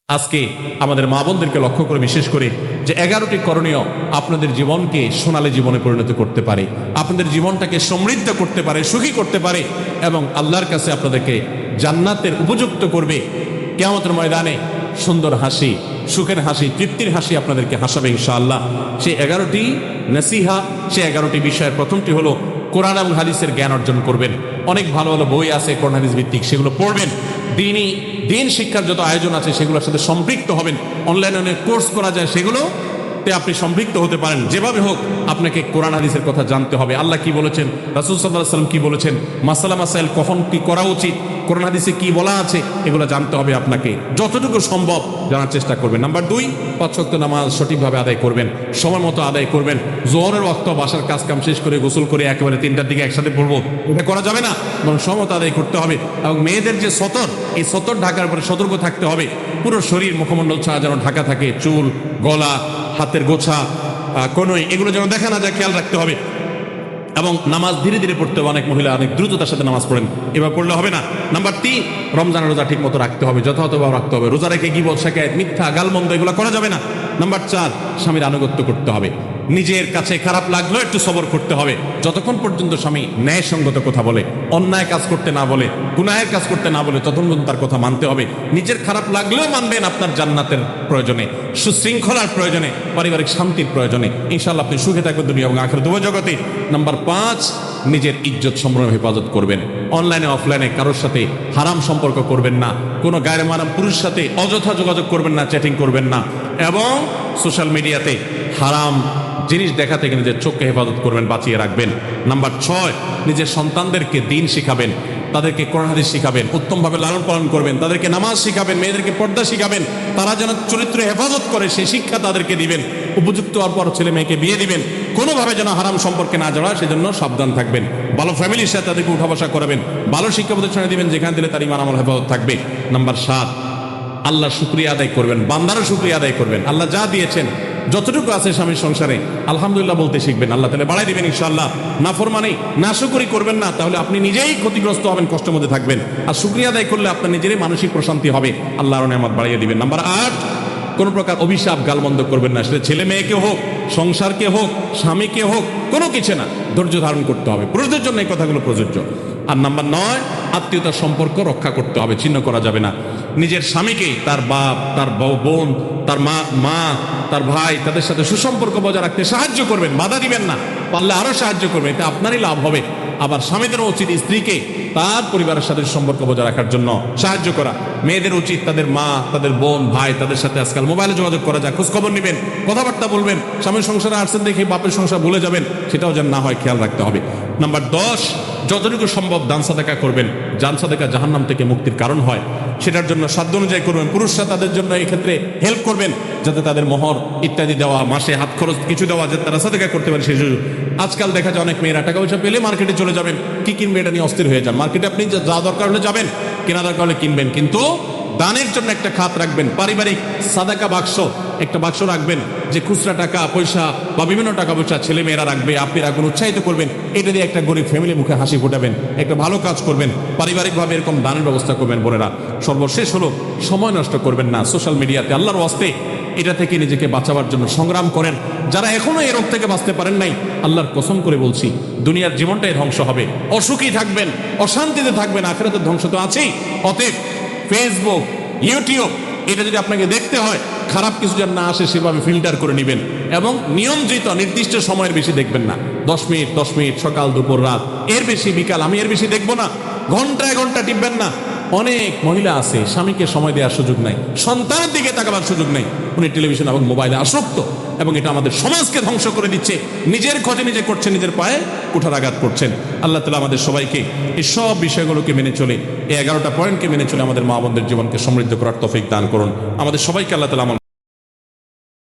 আজকে আমাদের মা বোনদেরকে লক্ষ্য করে বিশেষ করে যে 11টি করণীয় আপনাদের জীবনকে সোনালী জীবনে পরিণত করতে পারে, আপনাদের জীবনটাকে সমৃদ্ধ করতে পারে, সুখী করতে পারে এবং আল্লাহর কাছে আপনাদেরকে জান্নাতের উপযুক্ত করবে। কিয়ামতের ময়দানে সুন্দর হাসি, সুখের হাসি, তৃপ্তির হাসি আপনাদেরকে হাসাবে ইনশাআল্লাহ। সেই 11টি নসিহা, সেই 11টি বিষয়ের প্রথমটি হলো কোরআন এবং হাদিসের জ্ঞান অর্জন করবেন। অনেক ভালো ভালো বই আছে কোরআন হাদিস ভিত্তিক, সেগুলো পড়বেন। দিন শিক্ষার যত আয়োজন আছে সেগুলোর সাথে সম্পৃক্ত হবেন। অনলাইনে অনেক কোর্স করা যায়, সেগুলোতে আপনি সম্পৃক্ত হতে পারেন। যেভাবে হোক আপনাকে কোরআন হাদিসের কথা জানতে হবে। আল্লাহ কি বলেছেন, রাসূল সাল্লাল্লাহু আলাইহি ওয়াসাল্লাম কি বলেছেন, মাসালা মাসাইল কখন কি করা উচিত, কোরআন হাদিসে কি বলা আছে, এগুলো জানতে হবে আপনাকে। যতটুকু সম্ভব জানার চেষ্টা করবেন। নাম্বার 2, 5 ওয়াক্ত নামাজ সঠিকভাবে আদায় করবেন, সময় মতো আদায় করবেন। জোহরের ওয়াক্ত বাসার কাজ কাম শেষ করে গোসল করে একেবারে 3টার দিকে একসাথে পড়বো, এটা করা যাবে না, বরং সময় মতো আদায় করতে হবে। এবং মেয়েদের যে সতর, এই সতর ঢাকার পরে সতর্ক থাকতে হবে। পুরো শরীর মুখমণ্ডল ছাড়া যেন ঢাকা থাকে, চুল, গলা, হাতের গোছা, কনুই, এগুলো যেন দেখা না যায়, খেয়াল রাখতে হবে। এবং নামাজ ধীরে ধীরে পড়তে হবে। অনেক মহিলা অনেক দ্রুততার সাথে নামাজ পড়েন, এবার পড়লে হবে না। নাম্বার 3, রমজানের রোজা ঠিক মতো রাখতে হবে, যথাযথভাবে রাখতে হবে। রোজা রেখে গীবত, শিকায়েত, মিথ্যা, গালমন্দ এগুলো করা যাবে না। নাম্বার 4, স্বামীর আনুগত্য করতে হবে। নিজের কাছে খারাপ লাগলেও একটু সবর করতে হবে, যতক্ষণ পর্যন্ত স্বামী ন্যায়সঙ্গত কথা বলে, অন্যায় কাজ করতে না বলে, গুনাহের কাজ করতে না বলে, ততক্ষণ পর্যন্ত তার কথা মানতে হবে। নিজের খারাপ লাগলেও মানবেন আপনার জান্নাতের প্রয়োজনে, সুশৃঙ্খলার প্রয়োজনে, পারিবারিক শান্তির প্রয়োজনে। ইনশাআল্লাহ আপনি সুখে থাকবেন দুনিয়া এবং আখিরাত উভয় জগতে। নাম্বার 5, নিজের ইজ্জত সম্ভ্রম হেফাজত করবেন। অনলাইনে অফলাইনে কারোর সাথে হারাম সম্পর্ক করবেন না, কোনো গায়রে মারাম পুরুষের সাথে অযথা যোগাযোগ করবেন না, চ্যাটিং করবেন না, এবং সোশ্যাল মিডিয়াতে হারাম জিনিস দেখা থেকে নিজের চোখকে হেফাজত করবেন, বাঁচিয়ে রাখবেন। নাম্বার 6, নিজের সন্তানদেরকে দিন শিখাবেন, তাদেরকে কোরআন হাদিস শিখাবেন, উত্তমভাবে লালন পালন করবেন, তাদেরকে নামাজ শিখাবেন, মেয়েদেরকে পর্দা শিখাবেন, তারা যেন চরিত্র হেফাজত করে সেই শিক্ষা তাদেরকে দিবেন। উপযুক্ত হওয়ার পর ছেলে মেয়েকে বিয়ে দিবেন, কোনোভাবে যেন হারাম সম্পর্কে না জড়ায় সেজন্য সাবধান থাকবেন। ভালো ফ্যামিলির সাথে তাদেরকে উঠা বসা করাবেন, ভালো শিক্ষা প্রতিষ্ঠানে দিবেন যেখানে দিলে তার ঈমান আমল হেফাজত থাকবে। নাম্বার 7, আল্লাহ শুকরিয়া আদায় করবেন, বান্দারও শুকরিয়া আদায় করবেন। আল্লাহ যা দিয়েছেন, যতটুকু আছে স্বামীর সংসারে আলহামদুলিল্লাহ বলতে শিখবেন, আল্লাহ তাআলা বাড়াই দিবেন ইনশাআল্লাহ। নাফরমানি, নাশুকরি করবেন না, তাহলে আপনি নিজেই ক্ষতিগ্রস্ত হবেন, কষ্টের মধ্যে থাকবেন। আর শুকরিয়া আদায় করলে আপনার নিজেরই মানসিক প্রশান্তি হবে, আল্লাহর নেয়ামত বাড়িয়ে দিবেন। নাম্বার 8, কোনো প্রকার অভিশাপ গালমন্দ করবেন না, সেটা ছেলে মেয়েকে হোক, সংসারকে হোক, স্বামীকে হোক, কোনো কিছু না, ধৈর্য ধারণ করতে হবে। পুরুষদের জন্য এই কথাগুলো প্রযোজ্য। আর নাম্বার 9, আত্মীয়তার সম্পর্ক রক্ষা করতে হবে, ছিন্ন করা যাবে না। নিজের স্বামীকে তার বাপ, তার বোন, তার মা, তার ভাই, তাদের সাথে সুসম্পর্ক বজায় রাখতে সাহায্য করবেন, বাধা দিবেন না, পারলে আরো সাহায্য করবেন, এতে আপনারই লাভ হবে। আবার স্বামীদেরও উচিত স্ত্রীকে তার পরিবারের সাথে সম্পর্ক বজায় রাখার জন্য সাহায্য করা। মেয়েদের উচিত তাদের মা, তাদের বোন, ভাই, তাদের সাথে আজকাল মোবাইলে যোগাযোগ করা যায়, খোঁজ খবর নেবেন, কথাবার্তা বলবেন। স্বামীর সংসারে আসছেন দেখে বাপের সংসার ভুলে যাবেন, সেটাও যেন না হয়, খেয়াল রাখতে হবে। নাম্বার 10, যতটুকু সম্ভব দান সাদাকা করবেন। দান সাদাকা জাহান্নাম থেকে মুক্তির কারণ হয়, সেটার জন্য সাধ্য অনুযায়ী করবেন। পুরুষরা তাদের জন্য এই ক্ষেত্রে হেল্প করবেন, যাতে তাদের মোহর ইত্যাদি দেওয়া, মাসে হাত খরচ কিছু দেওয়া, যাতে তারা সাদাকা করতে পারে সেই সুযোগ। আজকাল দেখা যায় অনেক মেয়েরা টাকা পয়সা পেলে মার্কেটে চলে যাবেন, কি কিনবে এটা নিয়ে অস্থির হয়ে যান। মার্কেটে আপনি যা দরকার হলে যাবেন, কেনা দরকার হলে কিনবেন, কিন্তু দানের জন্য একটা খাত রাখবেন, পারিবারিক সাদাকা বাক্স, একটা বাক্স রাখবেন, যে খুচরা টাকা পয়সা বা বিভিন্ন টাকা পয়সা ছেলে মেয়েরা রাখবে, আপনি রাখবেন, উৎসাহিত করবেন। এটা দিয়ে একটা গরিব ফ্যামিলি মুখে হাসি ফোটাবেন, একটা ভালো কাজ করবেন, পারিবারিকভাবে এরকম দানের ব্যবস্থা করবেন। বোনেরা, সর্বশেষ হলো সময় নষ্ট করবেন না সোশ্যাল মিডিয়াতে। আল্লাহর ওয়াস্তে এটা থেকে নিজেকে বাঁচাবার জন্য সংগ্রাম করেন। যারা এখনো এই রোগ থেকে বাঁচতে পারেন নাই, আল্লাহর কসম করে বলছি, দুনিয়ার জীবনটাই ধ্বংস হবে, অসুখী থাকবেন, অশান্তিতে থাকবেন, আখিরাতের ধ্বংস তো আছেই। অতএব ফেসবুক, ইউটিউব, এটা যদি আপনাকে দেখতে হয়, খারাপ কিছু যেন না আসে সেভাবে ফিল্টার করে নেবেন, এবং নিয়ন্ত্রিত নির্দিষ্ট সময়ের বেশি দেখবেন না। 10 মিনিট 10 মিনিট, সকাল দুপুর রাত, এর বেশি বিকাল, আমি এর বেশি দেখবো না। ঘন্টায় ঘন্টা টিপবেন না। অনেক মহিলা আছে স্বামীকে সময় দেওয়ার সুযোগ নাই, সন্তানের দিকে তাকাবার সুযোগ নেই, উনি টেলিভিশন এবং মোবাইলে আসক্ত, এবং এটা আমাদের সমাজকে ধ্বংস করে দিচ্ছে। নিজের ক্ষতি নিজে করছেন, নিজের পায়ে কুঠারাঘাত করছেন। আল্লাহ তাআলা আমাদের সবাইকে এই সব বিষয়গুলোকে মেনে চলে, এই 11টা পয়েন্টকে মেনে চলে আমাদের মা বোনদের জীবনকে সমৃদ্ধ করার তৌফিক দান করুন। আমাদের সবাইকে আল্লাহ তাআলা